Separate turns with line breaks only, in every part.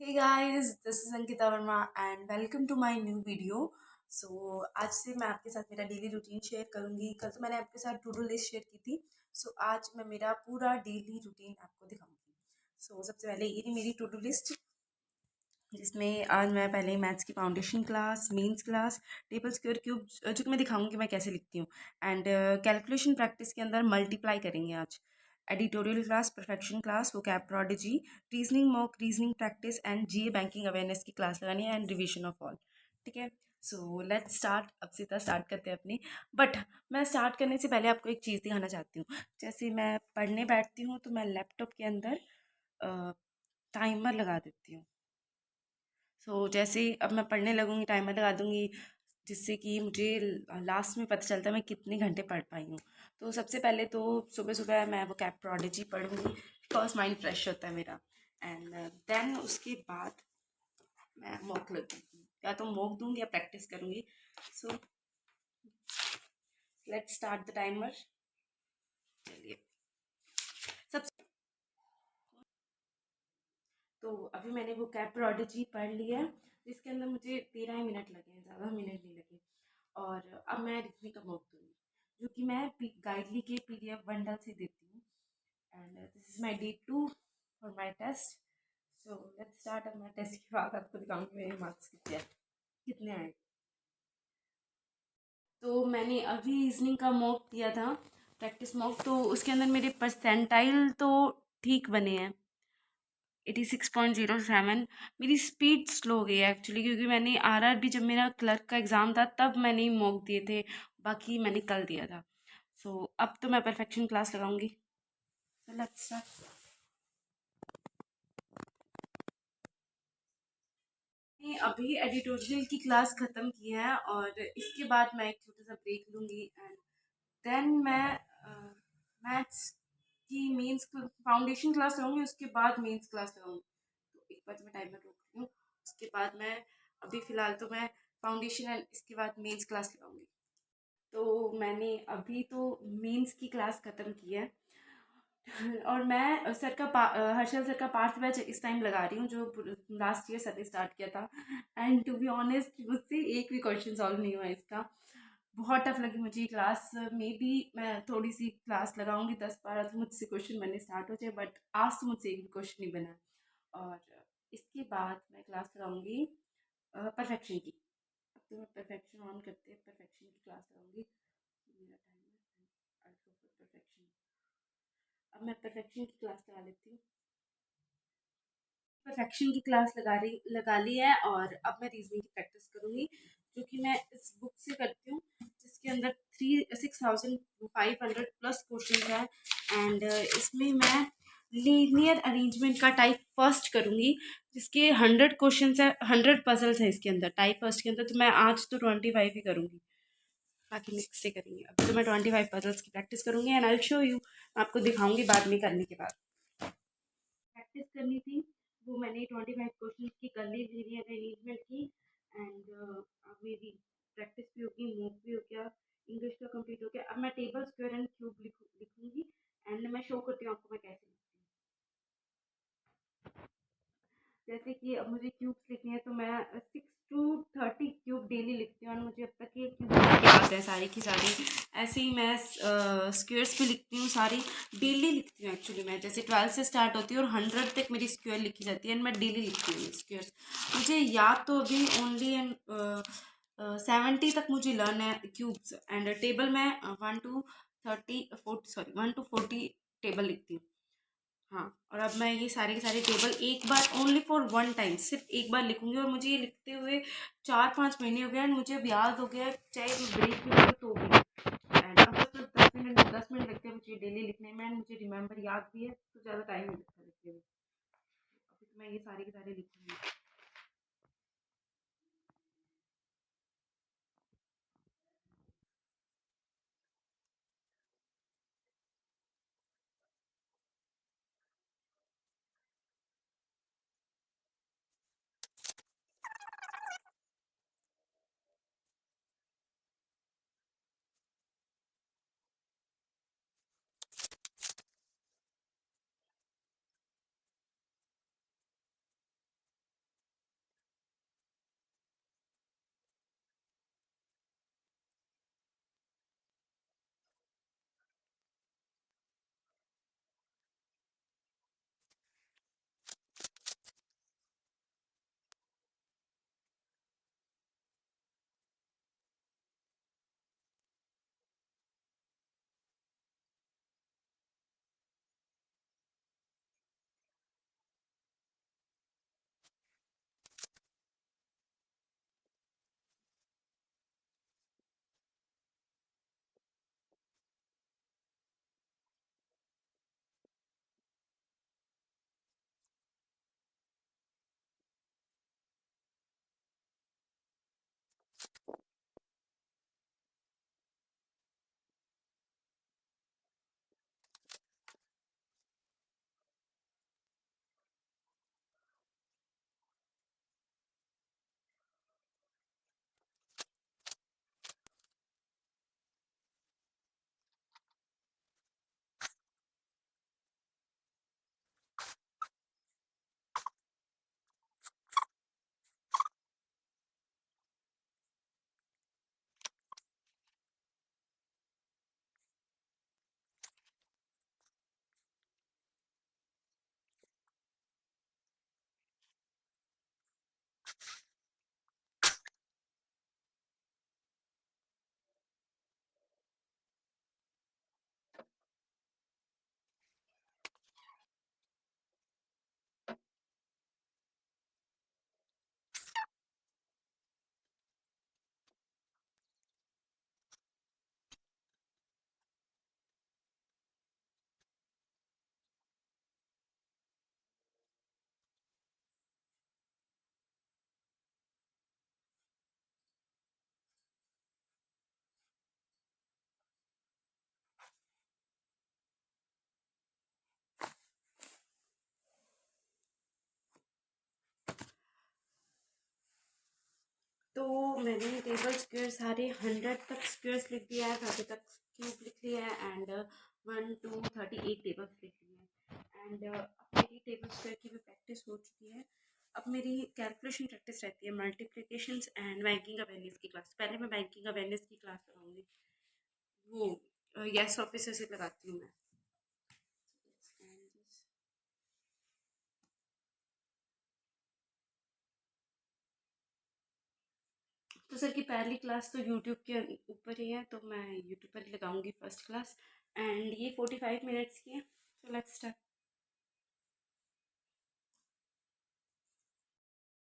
Hey guys, this is Ankita Verma and welcome to my new video. आज से मैं आपके साथ मेरा डेली रूटीन शेयर करूंगी। कल तो मैंने आपके साथ टू डू लिस्ट शेयर की थी। आज मैं मेरा पूरा डेली रूटीन आपको दिखाऊंगी। सबसे पहले ये रही मेरी टू डू लिस्ट, जिसमें आज मैं पहले मैथ्स की foundation class, mains class, table square cube, जो कि मैं दिखाऊंगी मैं कैसे लिखती हूँ, एंड कैलकुलेशन प्रैक्टिस के अंदर मल्टीप्लाई करेंगे आज। एडिटोरियल क्लास, परफेक्शन क्लास, वो Cap prodigy, reasoning mock, reasoning practice and GA banking awareness की क्लास लगानी है, एंड रिविजन ऑफ ऑल। ठीक है, सो लेट्स स्टार्ट। अब सीधा स्टार्ट करते हैं अपनी। बट मैं स्टार्ट करने से पहले आपको एक चीज़ दिखाना चाहती हूँ। जैसे मैं पढ़ने बैठती हूँ तो मैं लैपटॉप के अंदर टाइमर लगा देती हूँ। जैसे ही अब मैं पढ़ने लगूंगी टाइमर लगा दूंगी, जिससे कि मुझे लास्ट में पता चलता है मैं कितने घंटे पढ़ पाई हूँ। तो सबसे पहले तो सुबह सुबह मैं वो कैप प्रोडिजी पढ़ूंगी, बिकॉज माइंड फ्रेश होता है मेरा। एंड देन उसके बाद मैं मॉक लगूंगी, या तो मॉक दूंगी या प्रैक्टिस करूंगी। So let's start the timer. चलिए, सबसे तो अभी मैंने वो कैप प्रोडिजी पढ़ लिया है, जिसके अंदर मुझे 13 मिनट लगे हैं, ज़्यादा मिनट नहीं लगे। और अब मैं रिव्यू का मौका दूंगी, जो कि मैं गाइडली के पीडीएफ बंडल से देती हूँ। And this is my day 2 for my test. Let's start. अब मैं टेस्ट के बाद आपको दिखाऊंगी मेरे मार्क्स कितने आए। तो मैंने अभी रीजनिंग का मॉक दिया था, प्रैक्टिस मॉक, तो उसके अंदर मेरे परसेंटाइल तो ठीक बने हैं, 86.07। मेरी स्पीड स्लो हो गई है एक्चुअली, क्योंकि मैंने आरआरबी, जब मेरा क्लर्क का एग्ज़ाम था तब मैंने मॉक दिए थे, बाकी मैंने कल दिया था। अब तो मैं परफेक्शन क्लास लगाऊंगी। Let's start. मैंने अभी एडिटोरियल की क्लास ख़त्म की है और इसके बाद मैं एक छोटा सा ब्रेक लूँगी, एंड देन मैं मैथ्स की मेंस फाउंडेशन क्लास लगाऊंगी, उसके बाद मेंस क्लास लगाऊंगी। तो एक बार मैं टाइमर रोक रही हूँ, उसके बाद मैं अभी फ़िलहाल तो मैं फाउंडेशन एंड इसके बाद मेंस क्लास लगाऊंगी। तो मैंने अभी तो मेंस की क्लास ख़त्म की है, और मैं हर्षल सर का पार्थ बैच इस टाइम लगा रही हूँ, जो लास्ट ईयर सर ने स्टार्ट किया था। एंड टू बी ऑनेस्ट, मुझसे एक भी क्वेश्चन सॉल्व नहीं हुआ इसका। बहुत टफ लगी मुझे ये क्लास। मे बी मैं थोड़ी सी क्लास लगाऊंगी, 10-12 तो मुझसे क्वेश्चन बनने स्टार्ट हो जाए, बट आज तो मुझसे एक भी क्वेश्चन नहीं बना। और इसके बाद मैं क्लास लगाऊंगी परफेक्शन की। अब तो मैं परफेक्शन ऑन करते हैं, परफेक्शन की क्लास लगाऊंगी। मेरा टाइम है, परफेक्शन। अब मैं परफेक्शन की क्लास लगा लेती हूँ। परफेक्शन की क्लास लगा ली है, और अब मैं रीजनिंग की प्रैक्टिस करूँगी, जो कि मैं इस बुक से करती हूँ, जिसके अंदर 6500 प्लस क्वेश्चन है। एंड इसमें मैं लीनियर अरेंजमेंट का टाइप फर्स्ट करूँगी, जिसके 100 क्वेश्चन है, 100 पजल्स है इसके अंदर, टाइप फर्स्ट के अंदर। तो मैं आज तो 25 ही करूँगी, बाकी नेक्स्ट डे करेंगे। अब तो मैं 25 पजल्स की प्रैक्टिस करूँगी, एंड आई शो यू, आपको दिखाऊंगी बाद में करने के बाद। प्रैक्टिस करनी थी, वो मैंने 25 क्वेश्चन की कर ली, लीनियर अरेंजमेंट की। एंड अब मेरी प्रैक्टिस भी होगी, मूव भी हो गया, इंग्लिश का कंप्लीट हो गया। अब मैं टेबल स्क्वायर एंड क्यूब लिखूंगी, एंड मैं शो करती हूँ आपको मैं कैसे लिखती हूँ। जैसे कि अब मुझे क्यूब्स लिखनी है, तो मैं 6 to 30 क्यूब डेली लिखती हूँ, और मुझे अब तक ये क्यूब याद है सारी की सारी। ऐसे ही मैं स्क्वेयर्स भी लिखती हूँ सारी, डेली लिखती हूँ एक्चुअली। मैं जैसे 12 से स्टार्ट होती है और 100 तक मेरी स्क्वेयर लिखी जाती है, एंड मैं डेली लिखती हूँ स्क्वेयर्स। मुझे याद तो अभी ओनली एंड 70 तक मुझे लर्न है क्यूब्स, एंड टेबल में 1 to 40 टेबल लिखती हूँ। हाँ, और अब मैं ये सारे के सारे टेबल एक बार, ओनली फॉर वन टाइम, सिर्फ एक बार लिखूंगी, और मुझे ये लिखते हुए 4-5 महीने हो गए, एंड मुझे अब याद हो गया, चाहे मैं ब्रेक भी करूँ तो भी। एंड अब बस 10 मिनट लगते हैं मुझे डेली लिखने में, एंड मुझे रिमेंबर याद भी है, तो ज़्यादा टाइम नहीं लगता लिखने में। अभी तो मैं ये सारे के सारे लिखूंगी। तो मैंने टेबल स्क्वेयर सारे 100 तक स्क्वेयर्स लिख दिया है, 30 तक क्यूब लिख लिया है एंड 1 2 38 टेबल्स लिख लिए हैं एंड अब मेरी टेबल स्क्वेयर की भी प्रैक्टिस हो चुकी है। अब मेरी कैलकुलेशन प्रैक्टिस रहती है, मल्टीप्लिकेशंस एंड बैंकिंग अवेयरनेस की क्लास। पहले मैं बैंकिंग अवेयरनेस की क्लास लगाऊंगी, वो यस ऑफिसर से लगाती हूँ मैं। तो सर की पहली क्लास तो यूट्यूब के ऊपर ही है, तो मैं यूट्यूब पर ही लगाऊंगी फर्स्ट क्लास एंड ये 45 मिनट्स की है। So let's start.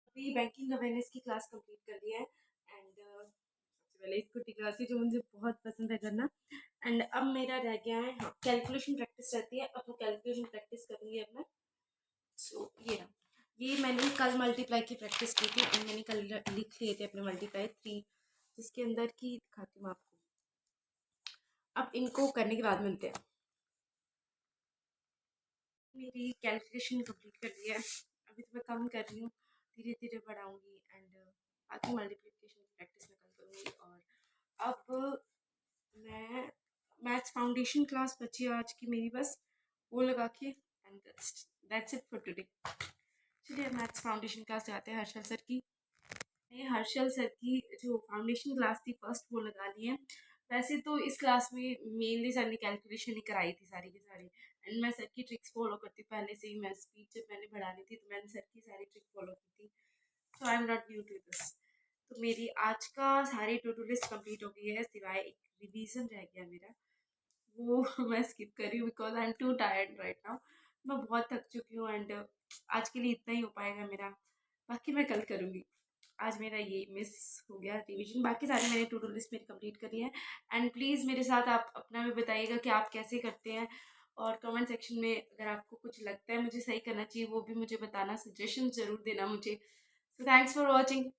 अभी बैंकिंग अवेयरनेस की क्लास कंप्लीट कर लिया है एंड सबसे पहले स्कूटी क्लास थी जो मुझे बहुत पसंद है करना एंड अब मेरा रह गया है, हाँ, कैलकुलेशन प्रैक्टिस रहती है। अब वो कैलकुलेशन प्रैक्टिस करूँगी अब मैं। सो ये रहा, ये मैंने कल मल्टीप्लाई की प्रैक्टिस की थी एंड मैंने कल लिख लिए थे अपने मल्टीप्लाई 3, जिसके अंदर की दिखाती हूँ आपको। अब इनको करने के बाद मिलते हैं। मेरी कैलकुलेशन कंप्लीट कर ली है, अभी तो मैं कम कर रही हूँ, धीरे धीरे बढ़ाऊँगी एंड बाकी मल्टीप्लिकेशन की प्रैक्टिस मैं कल करूँगी। और अब मैं मैथ्स फाउंडेशन क्लास बची है आज की मेरी, बस वो लगा के and that's it for today. चलिए मैथ्स फाउंडेशन क्लास जाते हैं हर्षल सर की। मैंने हर्षल सर की जो फाउंडेशन क्लास थी फर्स्ट वो लगा ली है। वैसे तो इस क्लास में मेनली सर ने कैलकुलेशन ही कराई थी सारी की सारी एंड मैं सर की ट्रिक्स फॉलो करती हूँ पहले से ही। मैं स्पीच जब मैंने बढ़ानी थी तो मैंने सर की सारी ट्रिक फॉलो की थी, so I am not new to this. तो मेरी आज का सारी टू डू लिस्ट कंप्लीट हो गई है, सिवाय एक रिवीजन रह गया मेरा, वो मैं स्किप कर रही हूँ because I am to tired right now. मैं बहुत थक चुकी हूँ एंड आज के लिए इतना ही हो पाएगा मेरा, बाकी मैं कल करूँगी। आज मेरा ये मिस हो गया रिवीजन, बाकी सारी मैंने टू डू लिस्ट मेरी कंप्लीट करी है एंड प्लीज़ मेरे साथ आप अपना भी बताइएगा कि आप कैसे करते हैं। और कमेंट सेक्शन में अगर आपको कुछ लगता है मुझे सही करना चाहिए वो भी मुझे बताना, सजेशन ज़रूर देना मुझे। So thanks for watching.